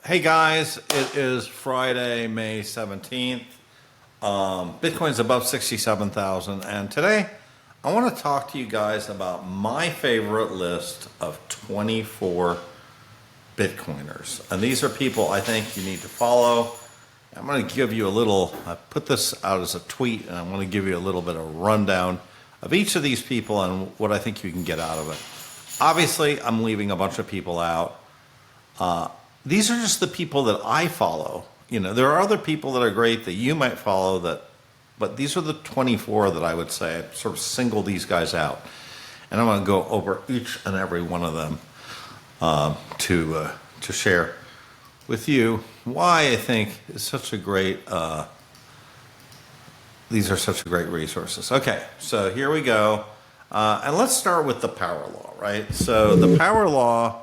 Hey guys, it is Friday, May 17th. Bitcoin's above 67,000, and today I want to talk to you guys about my favorite list of 24 Bitcoiners. And these are people I think you need to follow. I'm going to give you a little, I put this out as a tweet, and I'm going to give you a little bit of rundown of each of these people and what I think you can get out of it. Obviously, I'm leaving a bunch of people out. These are just the people that I follow. You know, there are other people that are great that you might follow, but these are the 24 that I would say I sort of single these guys out. And I'm going to go over each and every one of them to share with you why I think it's such a great, these are such great resources. Okay, so here we go. And let's start with the power law, right? So the power law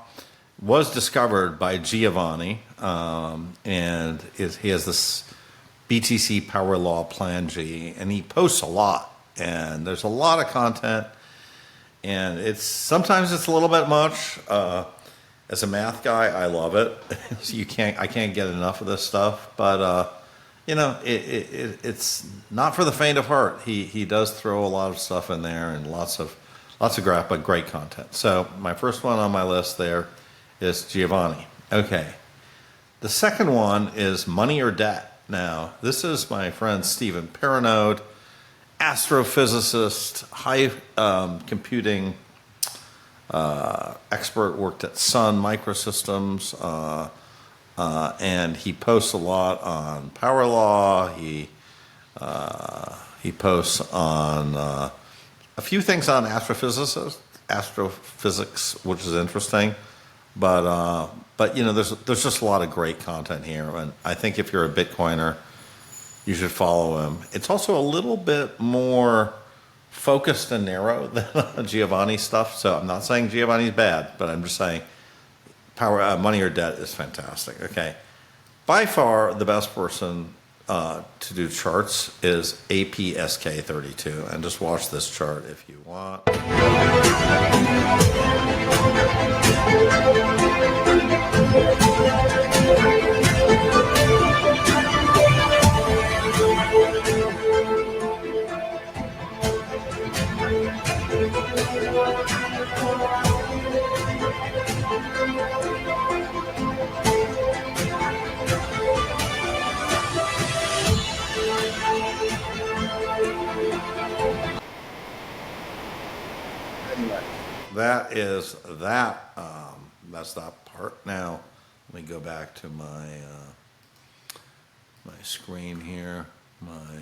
was discovered by Giovanni, and he has this BTC Power Law Plan G, and he posts a lot, and there's a lot of content, and sometimes it's a little bit much. As a math guy, I love it. So I can't get enough of this stuff, but you know, it's not for the faint of heart. He does throw a lot of stuff in there and lots of graph, but great content. So my first one on my list there is Giovanni. Okay. The second one is Money or Debt. Now, this is my friend Stephen Perianne, astrophysicist, high computing expert, worked at Sun Microsystems, and he posts a lot on power law. He posts on a few things on astrophysics, which is interesting. But you know, there's just a lot of great content here, and I think if you're a Bitcoiner, you should follow him. It's also a little bit more focused and narrow than Giovanni's stuff. So I'm not saying Giovanni's bad, but I'm just saying Money or Debt is fantastic. Okay, by far the best person to do charts is APSK32, and just watch this chart if you want. That's that part. Now, let me go back to my screen here. Where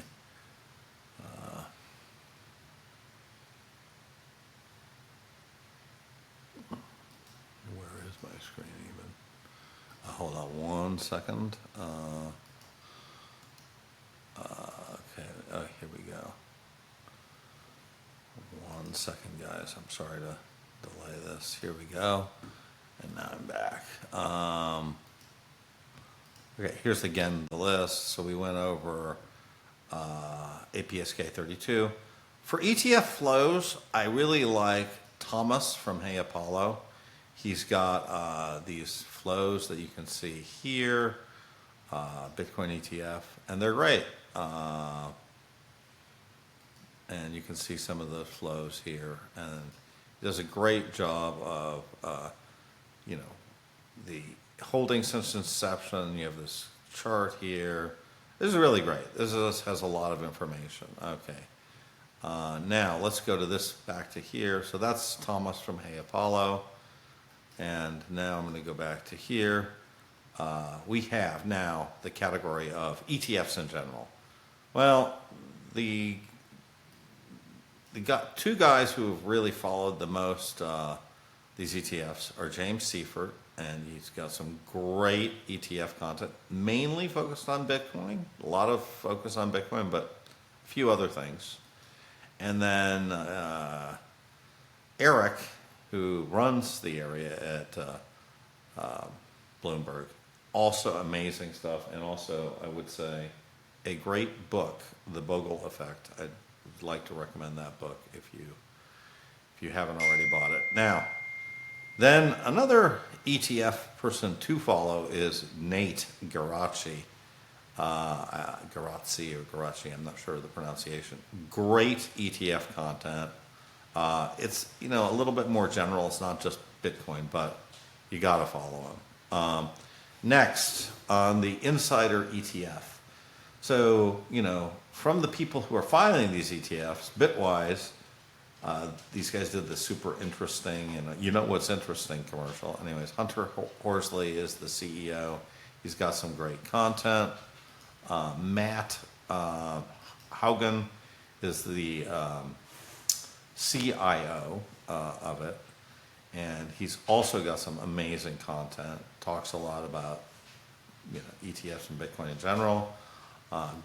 is my screen even? Hold on one second. Okay. Oh, here we go. 1 second, guys. I'm sorry to delay this. Here we go. And now I'm back. Okay, here's again the list. So we went over APSK32. For ETF flows, I really like Thomas from Hey Apollo. He's got these flows that you can see here, Bitcoin ETF, and they're great. And you can see some of the flows here, and he does a great job of, you know, the holding since inception. You have this chart here. This is really great. This has a lot of information. Okay. Now let's go to this back to here. So that's Thomas from Hey Apollo. And now I'm going to go back to here. We have now the category of ETFs in general. Well, the two guys who have really followed the most these ETFs are James Seifert, and he's got some great ETF content, mainly focused on Bitcoin. A lot of focus on Bitcoin, but a few other things. And then Eric, who runs the area at Bloomberg, also amazing stuff, and also I would say a great book, The Bogle Effect. I'd like to recommend that book if you haven't already bought it. Now, Then another ETF person to follow is Nate Garaci. Garazzi or Garaci, I'm not sure of the pronunciation. Great ETF content. It's, you know, a little bit more general. It's not just Bitcoin, but you got to follow him. Next, on the Insider ETF. So, you know, from the people who are filing these ETFs, Bitwise, these guys did the super interesting, and you know what's interesting commercial. Anyways, Hunter Horsley is the CEO. He's got some great content. Matt Hougan is the CIO of it, and he's also got some amazing content. Talks a lot about, you know, ETFs and Bitcoin in general.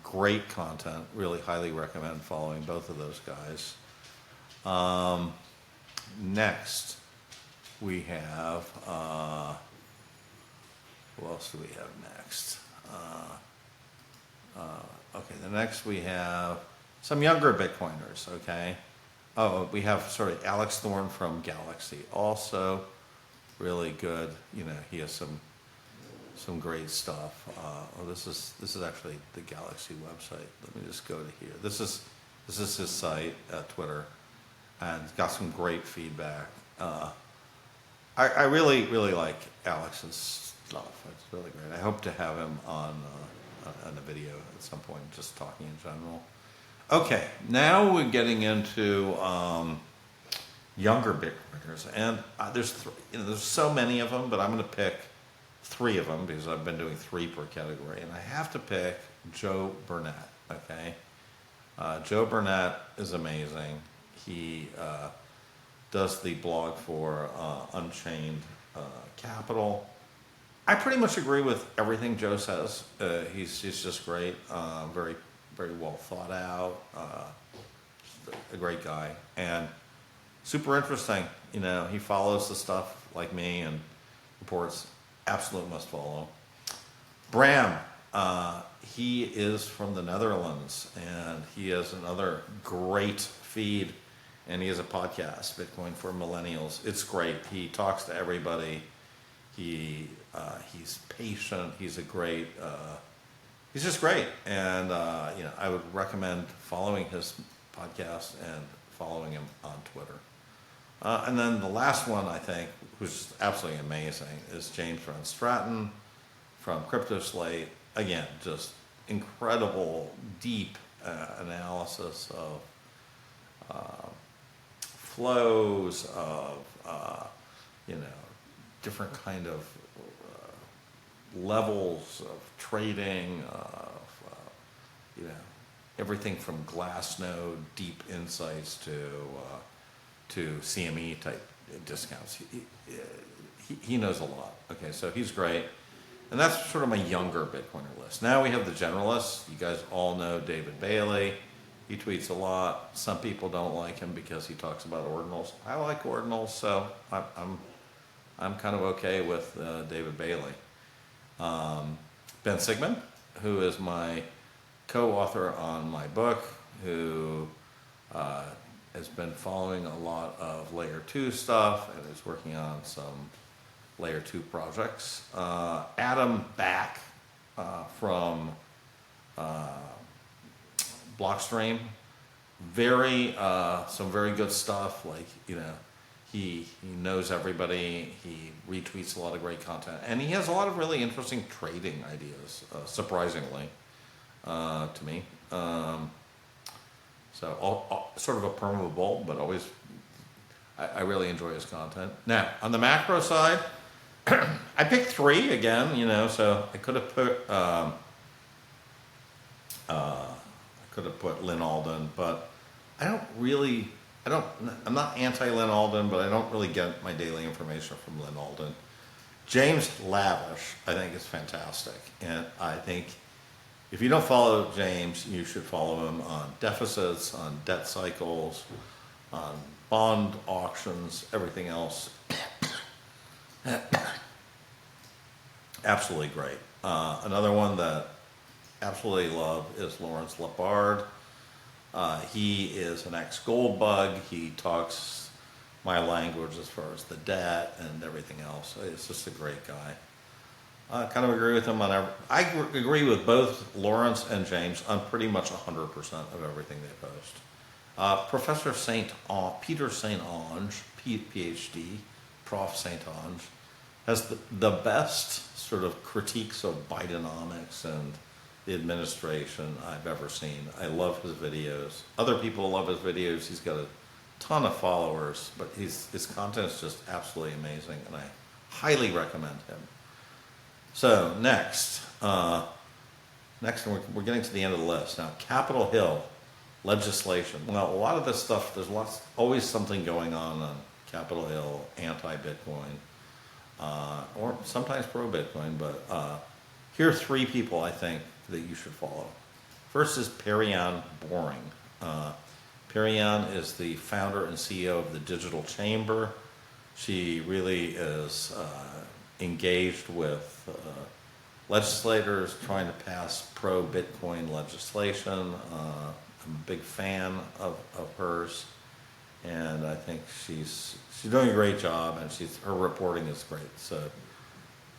Great content. Really highly recommend following both of those guys. Next, we have who else do we have next? Okay, the next we have some younger Bitcoiners. Okay. Oh, we have Alex Thorn from Galaxy, also really good. You know, he has some great stuff. This is actually the Galaxy website. Let me just go to here. This is his site, Twitter, and it's got some great feedback. I really like Alex's stuff. It's really great. I hope to have him on a video at some point, just talking in general. Okay, now we're getting into younger Bitcoiners, and there's so many of them, but I'm going to pick 3 of them because I've been doing 3 per category, and I have to pick Joe Burnett. Okay, Joe Burnett is amazing. He does the blog for Unchained Capital. I pretty much agree with everything Joe says. He's just great, very well thought out, a great guy, and super interesting. You know, he follows the stuff like me and reports. Absolute must follow. Bram, he is from the Netherlands, and he has another great feed, and he has a podcast, Bitcoin for Millenials. It's great. He talks to everybody. He's patient. He's a great. He's just great, and you know, I would recommend following his podcast and following him on Twitter. And then the last one, I think, who's absolutely amazing, is James from Stratten from CryptoSlate. Again, just incredible, deep analysis of flows of you know, different kind of levels of trading, of you know, everything from Glassnode deep insights to CME type discounts. He knows a lot. Okay, so he's great, and that's sort of my younger Bitcoiner list. Now we have the generalists. You guys all know David Bailey. He tweets a lot. Some people don't like him because he talks about ordinals. I like ordinals, so I'm kind of okay with David Bailey. Ben Sigmund, who is my co-author on my book, who has been following a lot of layer 2 stuff and is working on some layer 2 projects. Adam Back from Blockstream, some very good stuff. Like, you know, he knows everybody. He retweets a lot of great content, and he has a lot of really interesting trading ideas, surprisingly, to me. So all, sort of a perma bull, but always, I really enjoy his content. Now, on the macro side, I picked 3 again, you know, so I could have put Lynn Alden, but I'm not anti-Lynn Alden, but I don't really get my daily information from Lynn Alden. James Lavish, I think, is fantastic, and I think if you don't follow James, you should follow him on deficits, on debt cycles, on bond auctions, everything else. Absolutely great. Another one that absolutely love is Lawrence Leopard. He is an ex-gold bug. He talks my language as far as the debt and everything else. It's just a great guy. I kind of agree with him on every, I agree with both Lawrence and James on pretty much 100% of everything they post. Professor Peter St. Onge, PhD, Prof. St. Onge, has the best sort of critiques of Bidenomics and the administration I've ever seen. I love his videos. Other people love his videos. He's got a ton of followers, but his content is just absolutely amazing, and I highly recommend him. So next, we're getting to the end of the list now. Capitol Hill legislation. Well, a lot of this stuff, there's always something going on Capitol Hill, anti-Bitcoin, or sometimes pro-Bitcoin. But here are three people I think that you should follow. First is Perianne Boring. Perianne is the founder and CEO of the Digital Chamber. She really is engaged with legislators trying to pass pro-Bitcoin legislation. I'm a big fan of hers, and I think she's doing a great job, and her reporting is great. So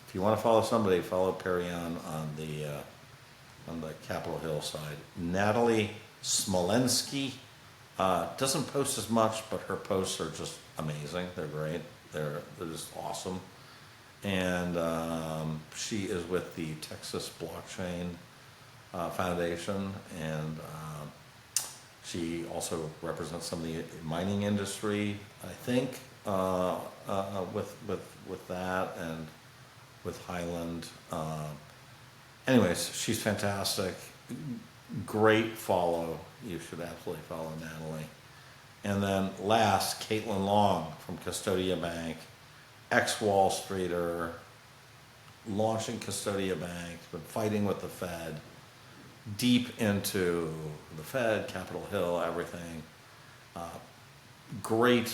if you want to follow somebody, follow Perianne on the Capitol Hill side. Natalie Smolenski doesn't post as much, but her posts are just amazing. They're great. They're just awesome. And she is with the Texas Blockchain Foundation, and she also represents some of the mining industry, I think, with that and with Highland. Anyways, she's fantastic. Great follow. You should absolutely follow Natalie. And then last, Caitlin Long from Custodia Bank, ex-Wall Streeter, launching Custodia Bank, been fighting with the Fed, deep into the Fed, Capitol Hill, everything. Great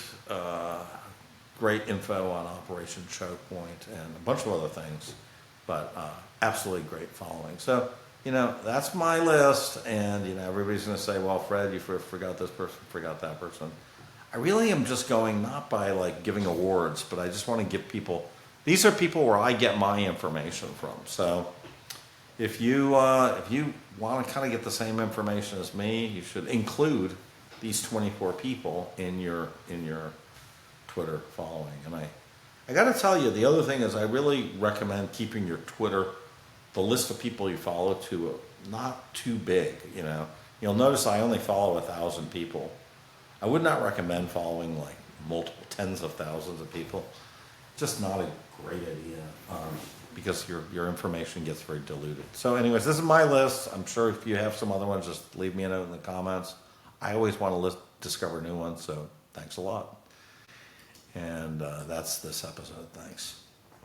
info on Operation Choke Point and a bunch of other things, but absolutely great following. So, that's my list, and, everybody's going to say, well, Fred, you forgot this person, forgot that person. I really am just going, not by, giving awards, but I just want to give people, these are people where I get my information from. So if you want to kind of get the same information as me, you should include these 24 people in your Twitter following. And I got to tell you, the other thing is I really recommend keeping your Twitter, the list of people you follow, to not too big. You'll notice I only follow 1,000 people. I would not recommend following multiple tens of thousands of people. Just not a great idea, because your information gets very diluted. So anyways, this is my list. I'm sure if you have some other ones, just leave me a note in the comments. I always want to discover new ones, so thanks a lot. And that's this episode. Thanks.